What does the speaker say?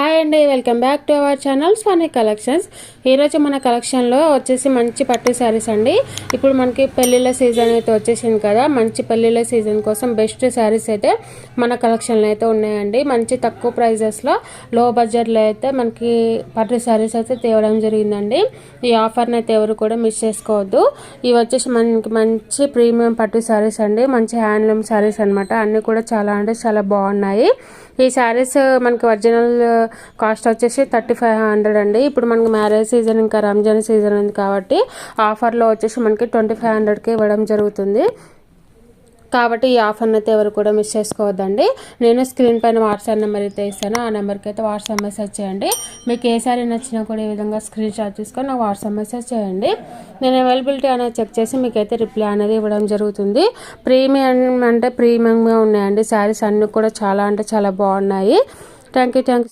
Hi అండి, welcome back to our channel Swani collections. ఈరోజు మన కలెక్షన్లో వచ్చేసి మంచి పట్టు శారీస్ అండి. ఇప్పుడు మనకి పెళ్ళిళ్ళ సీజన్ అయితే వచ్చేసింది కదా, మంచి పెళ్ళిళ్ళ సీజన్ కోసం బెస్ట్ శారీస్ అయితే మన కలెక్షన్లో అయితే ఉన్నాయండి. మంచి తక్కువ ప్రైజెస్లో లో బడ్జెట్లో అయితే మనకి పట్టు శారీస్ అయితే తేవడం జరిగిందండి. ఈ ఆఫర్ని అయితే ఎవరు కూడా మిస్ చేసుకోవద్దు. ఇవి వచ్చేసి మనకి మంచి ప్రీమియం పట్టు శారీస్ అండి, మంచి హ్యాండ్లూమ్ శారీస్ అనమాట. అన్నీ కూడా చాలా అంటే చాలా బాగున్నాయి. ఈ శారీస్ మనకి ఒరిజినల్ కాస్ట్ వచ్చేసి 3500 అండి. ఇప్పుడు మనకి మ్యారేజ్ సీజన్ ఇంకా రంజాన్ సీజన్ ఉంది కాబట్టి ఆఫర్లో వచ్చేసి మనకి 2500కి ఇవ్వడం జరుగుతుంది. కాబట్టి ఈ ఆఫర్ని అయితే ఎవరు కూడా మిస్ చేసుకోవద్దండి. నేను స్క్రీన్ పైన వాట్సాప్ నెంబర్ అయితే ఇస్తాను, ఆ నెంబర్కి అయితే వాట్సాప్ మెసేజ్ చేయండి. మీకు ఏ సారీ నచ్చినా కూడా ఈ విధంగా స్క్రీన్ షాట్ తీసుకొని నాకు వాట్సాప్ మెసేజ్ చేయండి. నేను అవైలబిలిటీ అనేది చెక్ చేసి మీకైతే రిప్లై అనేది ఇవ్వడం జరుగుతుంది. ప్రీమియం అంటే ప్రీమియంగా ఉన్నాయండి శారీస్, అన్నీ కూడా చాలా అంటే చాలా బాగున్నాయి. Thank you.